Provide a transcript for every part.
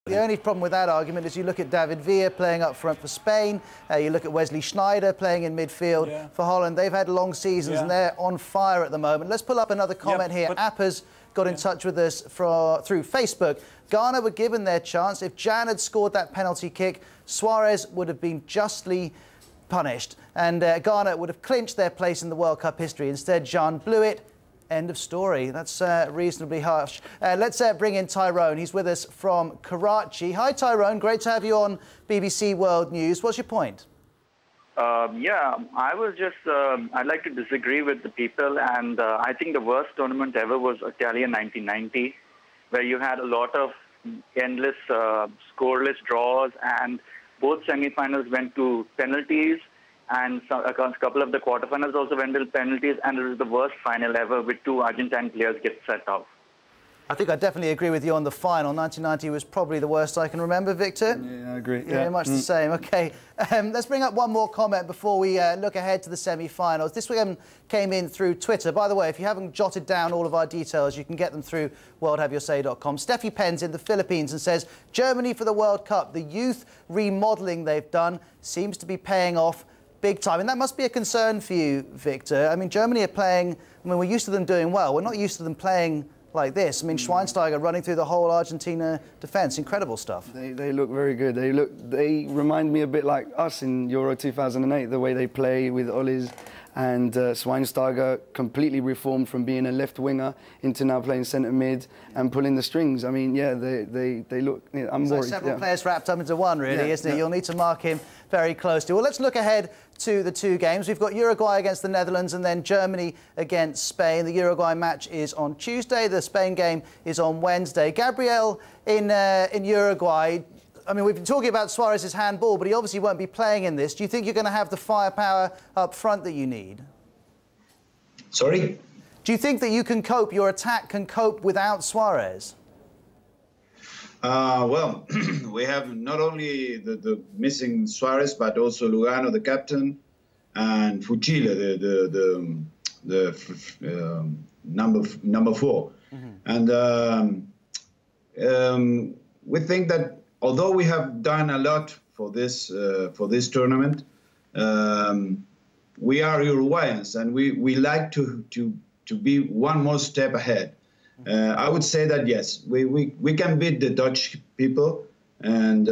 The only problem with that argument is you look at David Villa playing up front for Spain, you look at Wesley Sneijder playing in midfield for Holland. They've had long seasons and they're on fire at the moment. Let's pull up another comment here. Appa's got in touch with us through Facebook. Ghana were given their chance. If Jan had scored that penalty kick, Suarez would have been justly punished and Ghana would have clinched their place in the World Cup history. Instead, Jan blew it. End of story. That's reasonably harsh. Let's bring in Tyrone. He's with us from Karachi. Hi, Tyrone. Great to have you on BBC World News. What's your point? Yeah, I was just, I'd like to disagree with the people, and I think the worst tournament ever was Italia 1990, where you had a lot of endless scoreless draws, and both semi-finals went to penalties, and a couple of the quarterfinals also went to penalties, and it was the worst final ever with two Argentine players get set off. I think I definitely agree with you on the final. 1990 was probably the worst I can remember, Victor. Yeah, I agree. Yeah, much the same. OK, let's bring up one more comment before we look ahead to the semi-finals. This one came in through Twitter. By the way, if you haven't jotted down all of our details, you can get them through worldhaveyoursay.com. Steffi Penn's in the Philippines and says, Germany for the World Cup. The youth remodelling they've done seems to be paying off big time. And that must be a concern for you, Victor. I mean, Germany are playing, I mean, we're used to them doing well. We're not used to them playing like this. I mean, Schweinsteiger running through the whole Argentina defence. Incredible stuff. They look very good. They remind me a bit like us in Euro 2008, the way they play with Ollis and Schweinsteiger completely reformed from being a left winger into now playing centre mid and pulling the strings. I mean, yeah, they look. Yeah, I'm worried. Several players wrapped up into one, really, isn't it? You'll need to mark him very closely. Well, let's look ahead to the two games. We've got Uruguay against the Netherlands and then Germany against Spain. The Uruguay match is on Tuesday. The Spain game is on Wednesday. Gabriel in Uruguay. I mean, we've been talking about Suarez's handball, but he obviously won't be playing in this. Do you think you're going to have the firepower up front that you need? Sorry? Do you think that you can cope, your attack can cope without Suarez? Well, we have not only the missing Suarez, but also Lugano, the captain, and Fuchile, the number 4. And we think that although we have done a lot for this tournament, we are Uruguayans and we like to be one more step ahead. I would say that yes, we can beat the Dutch people, and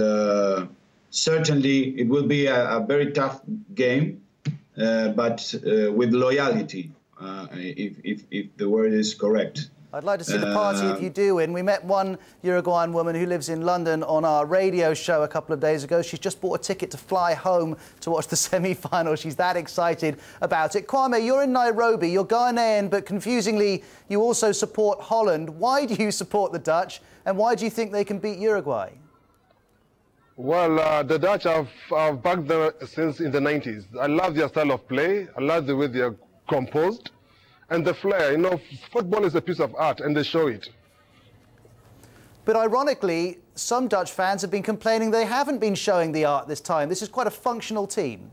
certainly it will be a very tough game, but with loyalty, if the word is correct. I'd like to see the party if you do win. We met one Uruguayan woman who lives in London on our radio show a couple of days ago. She's just bought a ticket to fly home to watch the semi-final. She's that excited about it. Kwame, you're in Nairobi. You're Ghanaian, but confusingly, you also support Holland. Why do you support the Dutch, and why do you think they can beat Uruguay? Well, the Dutch have backed them since in the 90s. I love their style of play. I love the way they are composed. And the flair, you know, football is a piece of art, and they show it. But ironically, some Dutch fans have been complaining they haven't been showing the art this time. This is quite a functional team.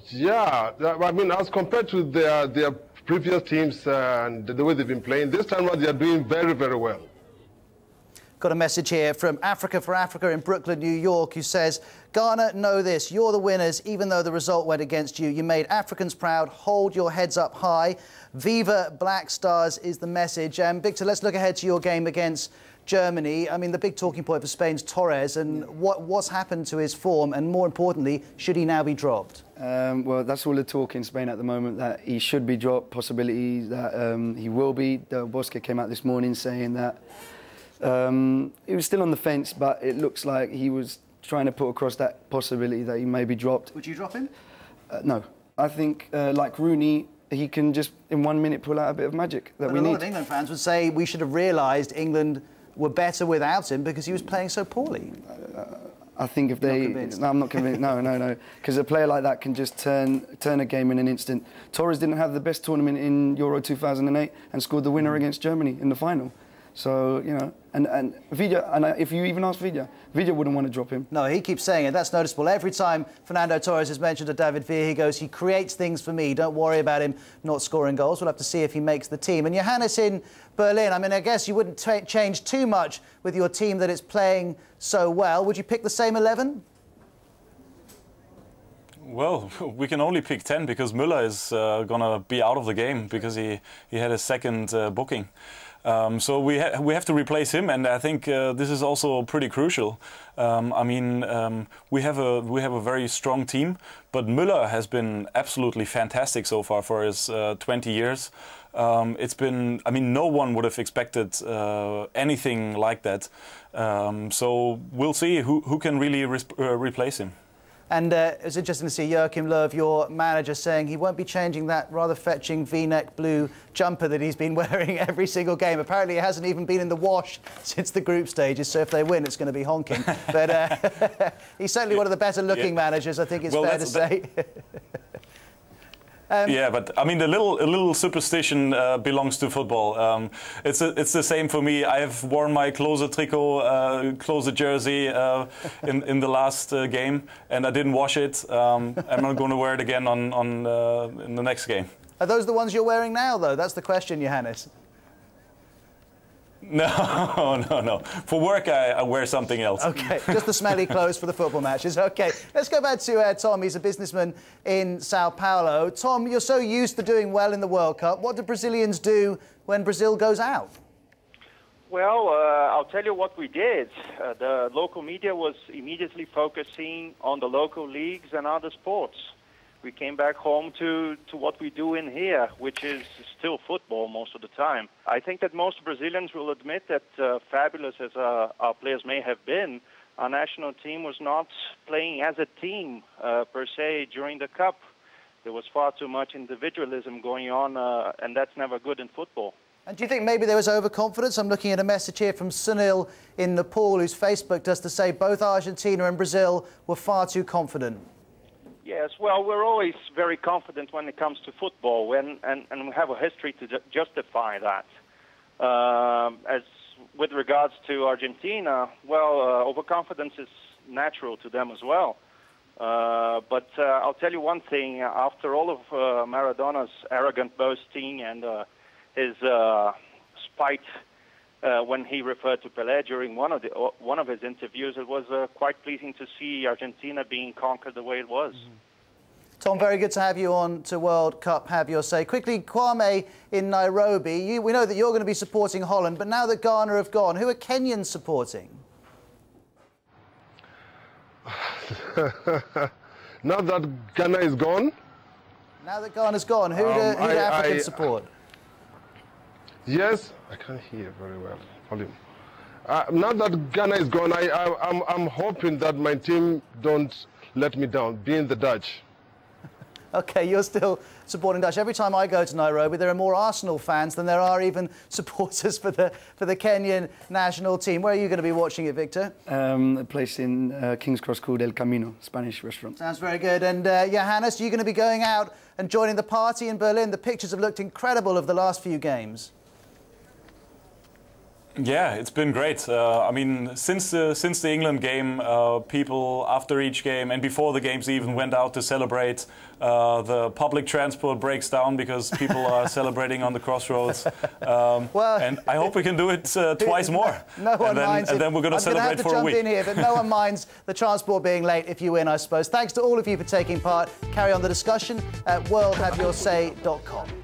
Yeah, I mean, as compared to their previous teams and the way they've been playing, this time around they are doing very, very well. Got a message here from Africa for Africa in Brooklyn, New York, who says, Ghana, know this, you're the winners, even though the result went against you. You made Africans proud. Hold your heads up high. Viva Black Stars is the message. Victor, let's look ahead to your game against Germany. I mean, the big talking point for Spain's Torres, and what's happened to his form, and more importantly, should he now be dropped? Well, that's all the talk in Spain at the moment, that he should be dropped, possibilities that he will be. Del Bosque came out this morning saying that he was still on the fence, but it looks like he was trying to put across that possibility that he may be dropped. Would you drop him? No. I think, like Rooney, he can just, in 1 minute, pull out a bit of magic that we need. A lot of England fans would say we should have realised England were better without him because he was playing so poorly. I think if they... No, I'm not convinced. No. Because a player like that can just turn a game in an instant. Torres didn't have the best tournament in Euro 2008 and scored the winner against Germany in the final. So, you know, and Villa, and if you even ask Villa wouldn't want to drop him. No, he keeps saying it. That's noticeable. Every time Fernando Torres is mentioned to David Villa, he goes, he creates things for me. Don't worry about him not scoring goals. We'll have to see if he makes the team. And Johannes in Berlin, I mean, I guess you wouldn't change too much with your team that is playing so well. Would you pick the same 11? Well, we can only pick 10 because Müller is going to be out of the game because he had a second booking. So we have to replace him, and I think this is also pretty crucial. I mean, we have a very strong team, but Müller has been absolutely fantastic so far for his 20 years. It's been, I mean, no one would have expected anything like that. So we'll see who can really replace him. And it's interesting to see Joachim Löw, your manager, saying he won't be changing that rather fetching V-neck blue jumper that he's been wearing every single game. Apparently, it hasn't even been in the wash since the group stages, so if they win, it's going to be honking. But he's certainly one of the better-looking managers, I think it's fair to say. Yeah, but I mean, a little superstition belongs to football. It's the same for me. I have worn my Klose tricot, Klose jersey in the last game, and I didn't wash it. I'm not going to wear it again in the next game. Are those the ones you're wearing now, though? That's the question, Johannes. No. For work, I wear something else. OK, just the smelly clothes for the football matches. OK, let's go back to Tom. He's a businessman in Sao Paulo. Tom, you're so used to doing well in the World Cup. What do Brazilians do when Brazil goes out? Well, I'll tell you what we did. The local media was immediately focusing on the local leagues and other sports. We came back home to what we do in here, which is still football most of the time. I think that most Brazilians will admit that fabulous as our players may have been, our national team was not playing as a team per se during the Cup. There was far too much individualism going on, and that's never good in football. And do you think maybe there was overconfidence? I'm looking at a message here from Sunil in Nepal, whose Facebook does to say both Argentina and Brazil were far too confident. Yes, well, we're always very confident when it comes to football, and we have a history to justify that. As with regards to Argentina, well, overconfidence is natural to them as well. But I'll tell you one thing, after all of Maradona's arrogant boasting and his spite when he referred to Pelé during one of his interviews, it was quite pleasing to see Argentina being conquered the way it was. Tom, very good to have you on to World Cup Have Your Say. Quickly, Kwame in Nairobi, we know that you're going to be supporting Holland, but now that Ghana have gone, who are Kenyans supporting? Now that Ghana is gone? Now that Ghana's gone, who do Africans support? Yes, I can't hear very well. Volume. Now that Ghana is gone, I'm hoping that my team don't let me down, being the Dutch. OK, you're still supporting Dutch. Every time I go to Nairobi, there are more Arsenal fans than there are even supporters for the Kenyan national team. Where are you going to be watching it, Victor? A place in King's Cross called El Camino, Spanish restaurant. Sounds very good. And Johannes, are you going to be going out and joining the party in Berlin? The pictures have looked incredible of the last few games. Yeah, it's been great. I mean, since the England game, people after each game and before the games even went out to celebrate. The public transport breaks down because people are celebrating on the crossroads. Well, and I hope we can do it twice more. No one minds it. And then we're going to celebrate for a week. I'm going to have to jump in here, but no one minds the transport being late if you win, I suppose. Thanks to all of you for taking part. Carry on the discussion at worldhaveyoursay.com.